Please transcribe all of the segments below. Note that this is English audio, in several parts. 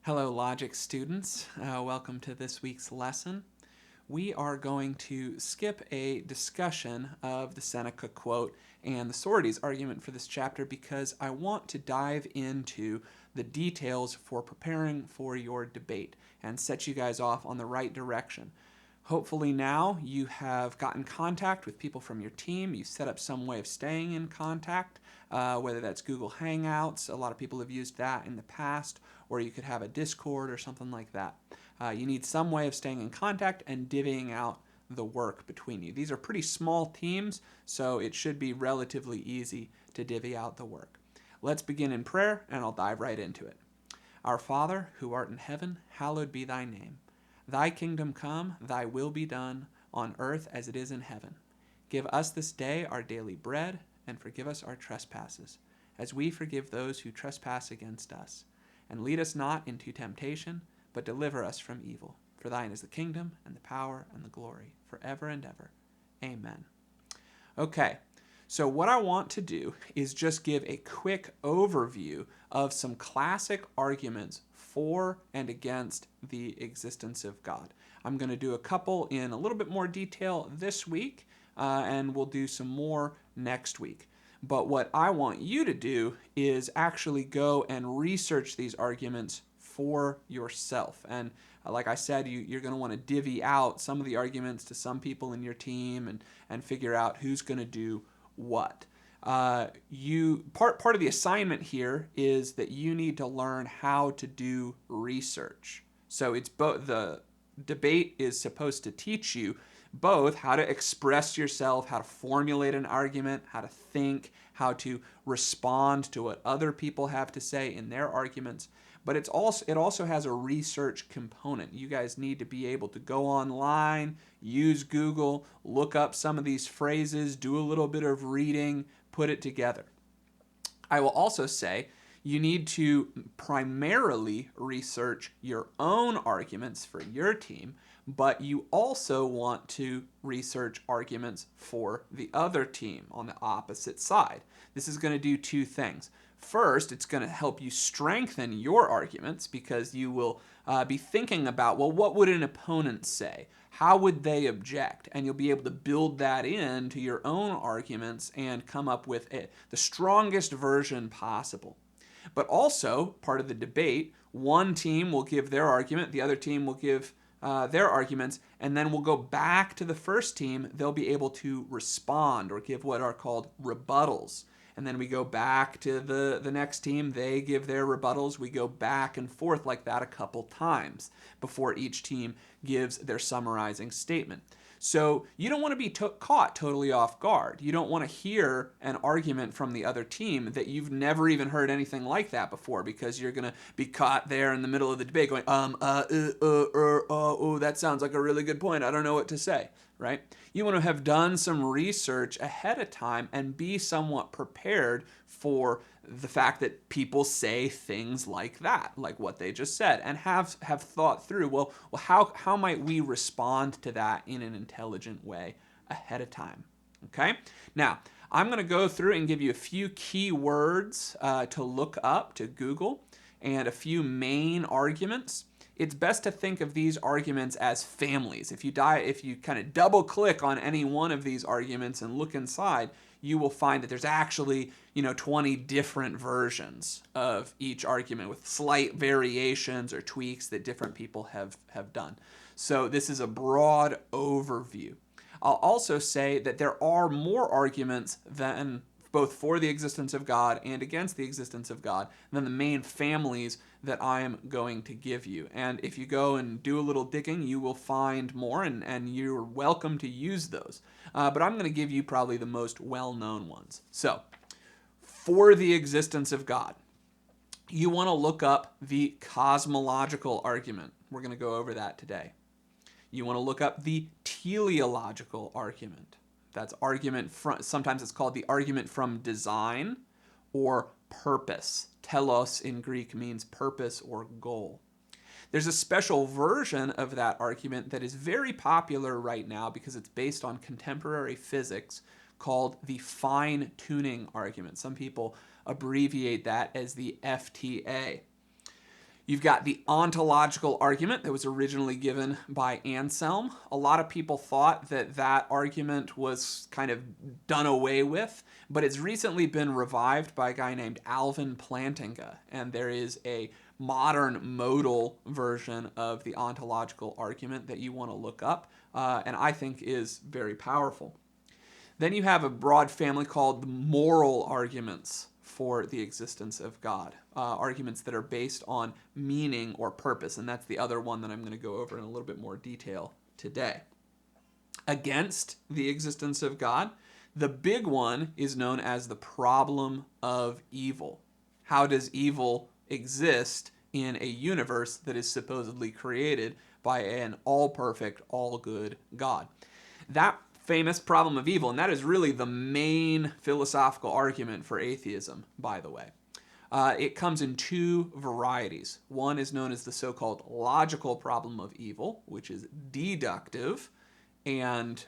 Hello, logic students. Welcome to this week's lesson. We are going to skip a discussion of the Seneca quote and the Sorites argument for this chapter because I want to dive into the details for preparing for your debate and set you guys off on the right direction. Hopefully now you have gotten contact with people from your team. You set up some way of staying in contact, whether that's Google Hangouts. A lot of people have used that in the past, or you could have a Discord or something like that. You need some way of staying in contact and divvying out the work between you. These are pretty small teams, so it should be relatively easy to divvy out the work. Let's begin in prayer, and I'll dive right into it. Our Father, who art in heaven, hallowed be thy name. Thy kingdom come, thy will be done, on earth as it is in heaven. Give us this day our daily bread, and forgive us our trespasses, as we forgive those who trespass against us. And lead us not into temptation, but deliver us from evil. For thine is the kingdom, and the power, and the glory, forever and ever. Amen. Okay, so what I want to do is just give a quick overview of some classic arguments for and against the existence of God. I'm going to do a couple in a little bit more detail this week, and we'll do some more next week. But what I want you to do is actually go and research these arguments for yourself. And like I said, you're going to want to divvy out some of the arguments to some people in your team and figure out who's going to do what. Part of the assignment here is that you need to learn how to do research. So it's both the debate is supposed to teach you both how to express yourself, how to formulate an argument, how to think, how to respond to what other people have to say in their arguments. But it also has a research component. You guys need to be able to go online, use Google, look up some of these phrases, do a little bit of reading, put it together. I will also say you need to primarily research your own arguments for your team, but you also want to research arguments for the other team on the opposite side. This is going to do two things. First, it's going to help you strengthen your arguments because you will be thinking about, well, what would an opponent say? How would they object? And you'll be able to build that into your own arguments and come up with the strongest version possible. But also, part of the debate, one team will give their argument, the other team will give their arguments, and then we'll go back to the first team. They'll be able to respond or give what are called rebuttals. And then we go back to the next team. They give their rebuttals. We go back and forth like that a couple times before each team gives their summarizing statement. So you don't want to be caught totally off guard. You don't want to hear an argument from the other team that you've never even heard anything like that before because you're going to be caught there in the middle of the debate going, oh, that sounds like a really good point. I don't know what to say, right? You want to have done some research ahead of time and be somewhat prepared for the fact that people say things like that, like what they just said, and have thought through, well, how might we respond to that in an intelligent way ahead of time? Okay? Now, I'm going to go through and give you a few key words to look up to Google and a few main arguments. It's best to think of these arguments as families. If you kind of double click on any one of these arguments and look inside, you will find that there's actually 20 different versions of each argument with slight variations or tweaks that different people have done. So this is a broad overview. I'll also say that there are more arguments than both for the existence of God and against the existence of God than the main families that I am going to give you. And if you go and do a little digging, you will find more, and you're welcome to use those. But I'm going to give you probably the most well-known ones. So, for the existence of God, you want to look up the cosmological argument. We're going to go over that today. You want to look up the teleological argument. That's argument from, sometimes it's called the argument from design or purpose. Telos in Greek means purpose or goal. There's a special version of that argument that is very popular right now because it's based on contemporary physics called the fine-tuning argument. Some people abbreviate that as the FTA. You've got the ontological argument that was originally given by Anselm. A lot of people thought that that argument was kind of done away with, but it's recently been revived by a guy named Alvin Plantinga, and there is a modern modal version of the ontological argument that you want to look up, and I think is very powerful. Then you have a broad family called the moral arguments for the existence of God, arguments that are based on meaning or purpose, and that's the other one that I'm going to go over in a little bit more detail today. Against the existence of God, the big one is known as the problem of evil. How does evil exist in a universe that is supposedly created by an all-perfect, all-good God? That famous problem of evil, and that is really the main philosophical argument for atheism, by the way. It comes in two varieties. One is known as the so-called logical problem of evil, which is deductive and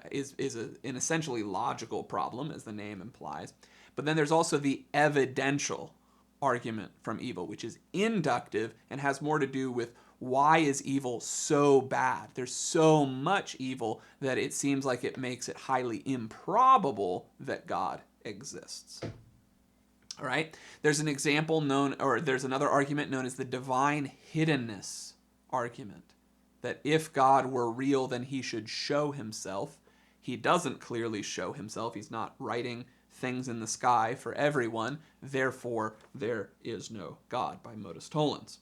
is an essentially logical problem, as the name implies. But then there's also the evidential argument from evil, which is inductive and has more to do with why is evil so bad? There's so much evil that it seems like it makes it highly improbable that God exists. All right? There's an example there's another argument known as the divine hiddenness argument, that if God were real, then he should show himself. He doesn't clearly show himself. He's not writing things in the sky for everyone. Therefore, there is no God, by Modus Tollens.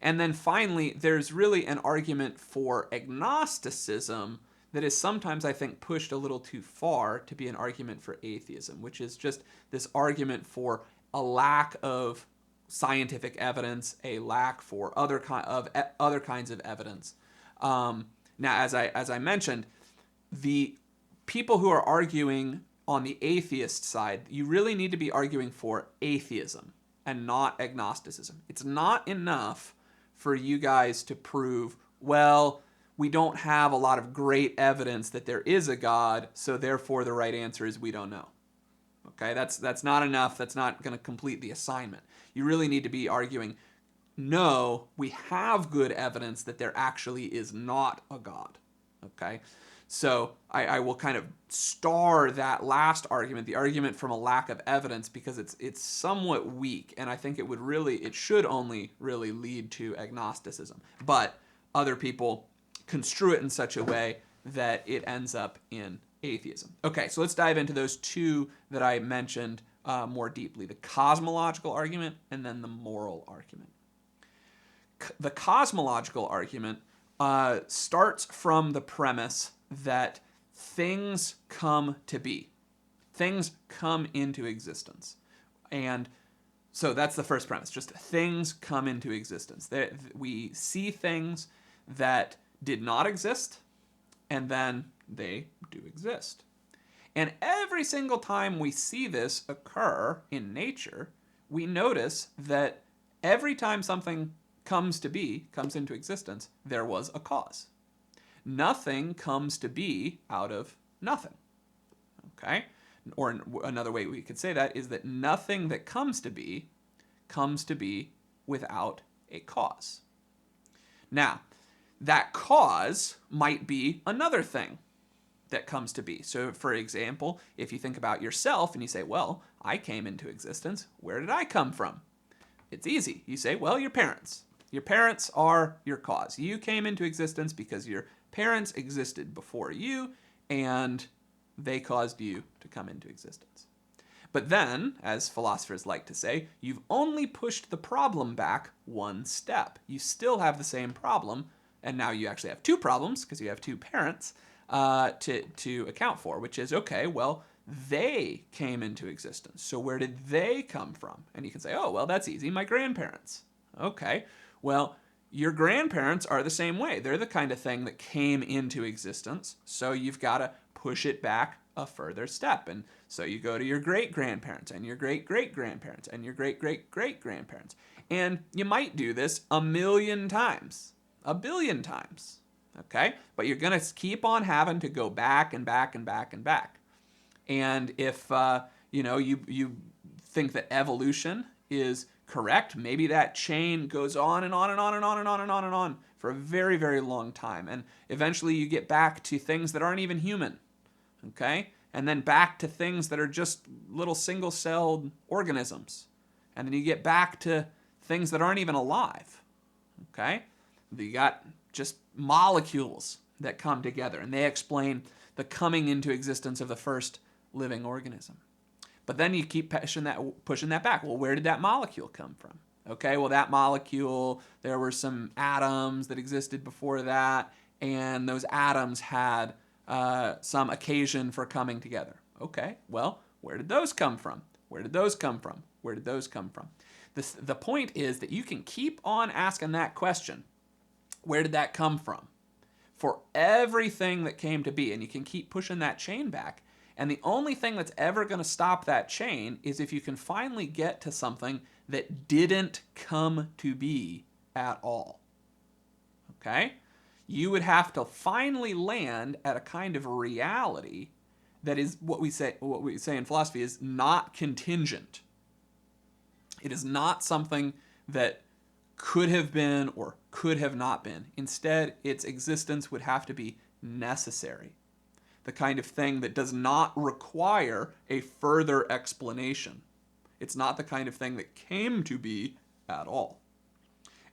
And then finally, there's really an argument for agnosticism that is sometimes, I think, pushed a little too far to be an argument for atheism, which is just this argument for a lack of scientific evidence, a lack for other kinds of evidence. Now, as I mentioned, the people who are arguing on the atheist side, you really need to be arguing for atheism and not agnosticism. It's not enough for you guys to prove, well, we don't have a lot of great evidence that there is a God, so therefore the right answer is we don't know. Okay, that's not enough. That's not going to complete the assignment. You really need to be arguing, no, we have good evidence that there actually is not a God. Okay, so I will kind of star that last argument, the argument from a lack of evidence, because it's somewhat weak, and I think it should only really lead to agnosticism. But other people construe it in such a way that it ends up in atheism. Okay, so let's dive into those two that I mentioned more deeply, the cosmological argument and then the moral argument. The cosmological argument starts from the premise that things come to be. Things come into existence. And so that's the first premise, just things come into existence. We see things that did not exist, and then they do exist. And every single time we see this occur in nature, we notice that every time something comes into existence, there was a cause. Nothing comes to be out of nothing. Okay? Or another way we could say that is that nothing that comes to be without a cause. Now, that cause might be another thing that comes to be. So, for example, if you think about yourself and you say, well, I came into existence, where did I come from? It's easy. You say, well, your parents. Your parents are your cause. You came into existence because your parents existed before you, and they caused you to come into existence. But then, as philosophers like to say, you've only pushed the problem back one step. You still have the same problem, and now you actually have two problems because you have two parents to account for, which is, okay, well, they came into existence. So where did they come from? And you can say, oh, well, that's easy, my grandparents. Okay, well, your grandparents are the same way. They're the kind of thing that came into existence, so you've got to push it back a further step. And so you go to your great-grandparents and your great-great-grandparents and your great-great-great-grandparents. And you might do this 1,000,000 times, 1,000,000,000 times, okay? But you're going to keep on having to go back and back and back and back. And if, you think that evolution is correct. Maybe that chain goes on and on and on and on and on and on and on for a very, very long time. And eventually you get back to things that aren't even human. Okay? And then back to things that are just little single-celled organisms. And then you get back to things that aren't even alive. Okay? You got just molecules that come together, and they explain the coming into existence of the first living organism. But then you keep pushing that back. Well, where did that molecule come from? Okay, well, that molecule, there were some atoms that existed before that, and those atoms had some occasion for coming together. Okay, well, where did those come from? Where did those come from? Where did those come from? The point is that you can keep on asking that question. Where did that come from? For everything that came to be, and you can keep pushing that chain back. And the only thing that's ever going to stop that chain is if you can finally get to something that didn't come to be at all. Okay? You would have to finally land at a kind of reality that is what we say in philosophy is not contingent. It is not something that could have been or could have not been. Instead, its existence would have to be necessary. The kind of thing that does not require a further explanation. It's not the kind of thing that came to be at all.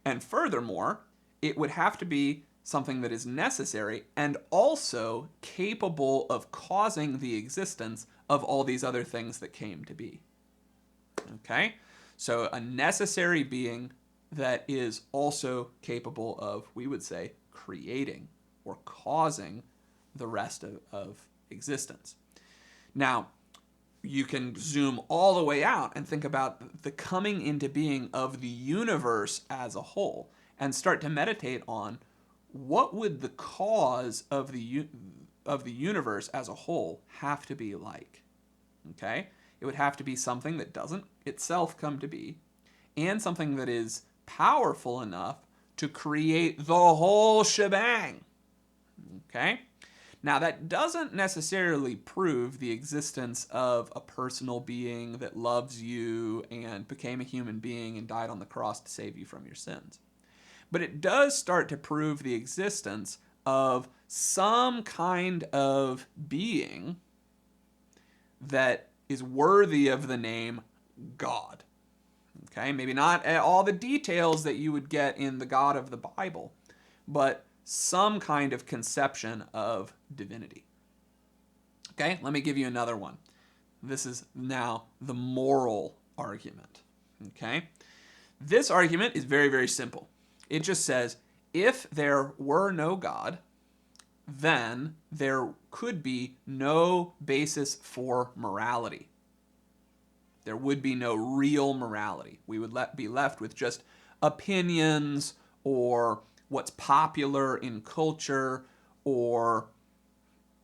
And furthermore, it would have to be something that is necessary and also capable of causing the existence of all these other things that came to be. Okay? So a necessary being that is also capable of, we would say, creating or causing the rest of existence. Now, you can zoom all the way out and think about the coming into being of the universe as a whole and start to meditate on what would the cause of the universe as a whole have to be like. Okay? It would have to be something that doesn't itself come to be and something that is powerful enough to create the whole shebang. Okay? Now, that doesn't necessarily prove the existence of a personal being that loves you and became a human being and died on the cross to save you from your sins. But it does start to prove the existence of some kind of being that is worthy of the name God. Okay, maybe not all the details that you would get in the God of the Bible, but some kind of conception of divinity. Okay, let me give you another one. This is now the moral argument. Okay, this argument is very, very simple. It just says, if there were no God, then there could be no basis for morality. There would be no real morality. We would be left with just opinions or what's popular in culture or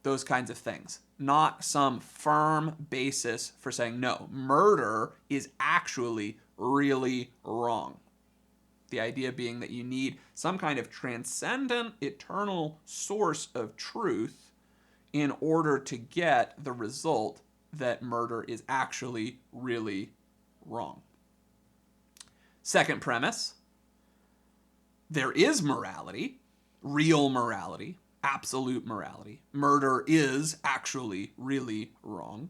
those kinds of things. Not some firm basis for saying, no, murder is actually really wrong. The idea being that you need some kind of transcendent, eternal source of truth in order to get the result that murder is actually really wrong. Second premise, there is morality, real morality, absolute morality. Murder is actually really wrong.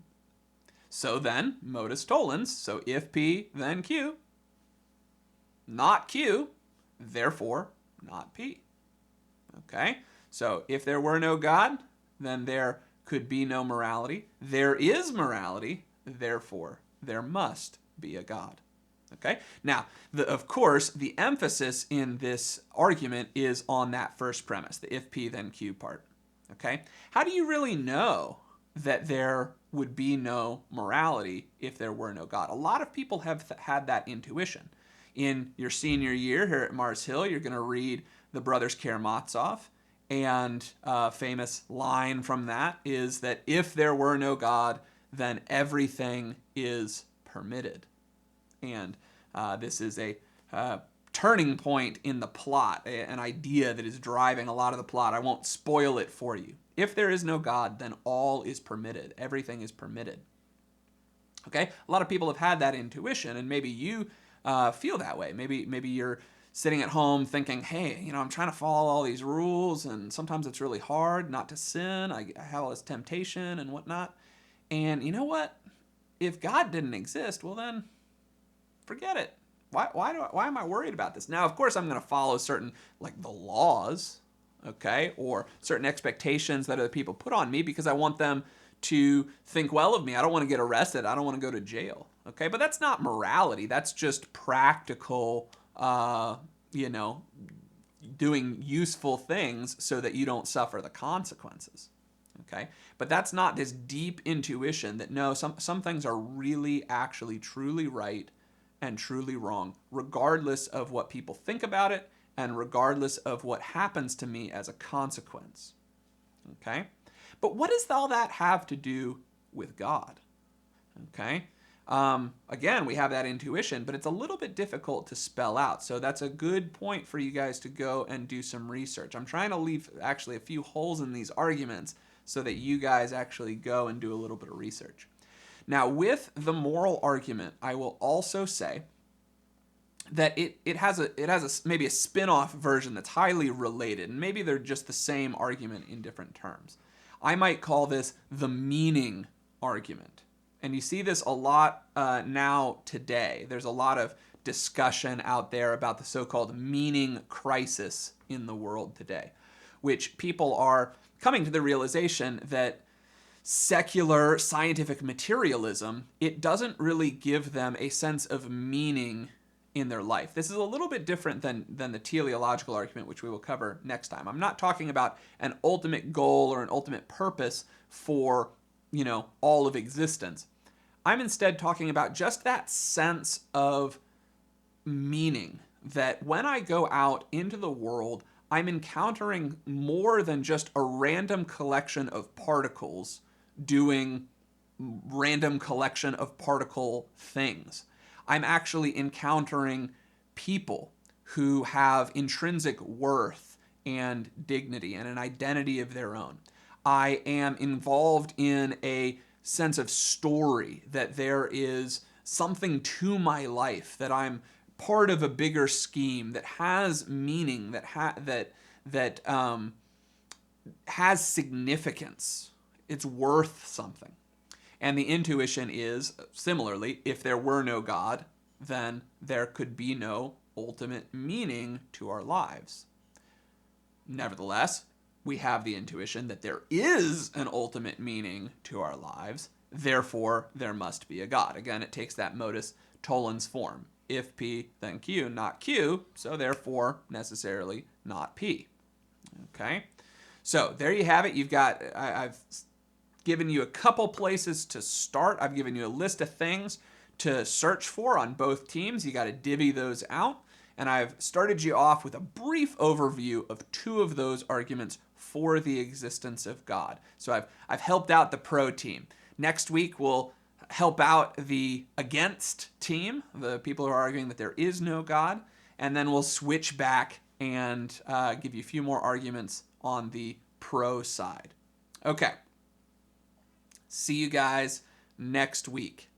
So then, modus tollens, so if P, then Q. Not Q, therefore not P. Okay? So if there were no God, then there could be no morality. There is morality, therefore there must be a God. Okay? Now, of course, the emphasis in this argument is on that first premise, the if P then Q part. Okay? How do you really know that there would be no morality if there were no God? A lot of people have had that intuition. In your senior year here at Mars Hill, you're going to read the Brothers Karamazov, and a famous line from that is that if there were no God, then everything is permitted. And this is a turning point in the plot, an idea that is driving a lot of the plot. I won't spoil it for you. If there is no God, then all is permitted. Everything is permitted. Okay? A lot of people have had that intuition, and maybe you feel that way. Maybe you're sitting at home thinking, hey, I'm trying to follow all these rules, and sometimes it's really hard not to sin. I have all this temptation and whatnot. And you know what? If God didn't exist, well then, forget it. Why am I worried about this? Now, of course, I'm going to follow certain, like the laws, okay, or certain expectations that other people put on me because I want them to think well of me. I don't want to get arrested. I don't want to go to jail, okay? But that's not morality. That's just practical, doing useful things so that you don't suffer the consequences, okay? But that's not this deep intuition that no, some things are really, actually, truly right and truly wrong, regardless of what people think about it and regardless of what happens to me as a consequence. Okay? But what does all that have to do with God? Okay? Again, we have that intuition, but it's a little bit difficult to spell out. So that's a good point for you guys to go and do some research. I'm trying to leave actually a few holes in these arguments so that you guys actually go and do a little bit of research. Now, with the moral argument, I will also say that it has maybe a spin-off version that's highly related, and maybe they're just the same argument in different terms. I might call this the meaning argument. And you see this a lot now today. There's a lot of discussion out there about the so-called meaning crisis in the world today, which people are coming to the realization that secular scientific materialism, it doesn't really give them a sense of meaning in their life. This is a little bit different than the teleological argument, which we will cover next time. I'm not talking about an ultimate goal or an ultimate purpose for, all of existence. I'm instead talking about just that sense of meaning, that when I go out into the world, I'm encountering more than just a random collection of particles doing random collection of particle things. I'm actually encountering people who have intrinsic worth and dignity and an identity of their own. I am involved in a sense of story, that there is something to my life, that I'm part of a bigger scheme that has meaning, that has significance. It's worth something. And the intuition is, similarly, if there were no God, then there could be no ultimate meaning to our lives. Nevertheless, we have the intuition that there is an ultimate meaning to our lives, therefore there must be a God. Again, it takes that modus tollens form. If P, then Q, not Q, so therefore necessarily not P. Okay? So there you have it. I've given you a couple places to start. I've given you a list of things to search for on both teams. You got to divvy those out. And I've started you off with a brief overview of two of those arguments for the existence of God. So I've helped out the pro team. Next week, we'll help out the against team, the people who are arguing that there is no God. And then we'll switch back and give you a few more arguments on the pro side. Okay. See you guys next week.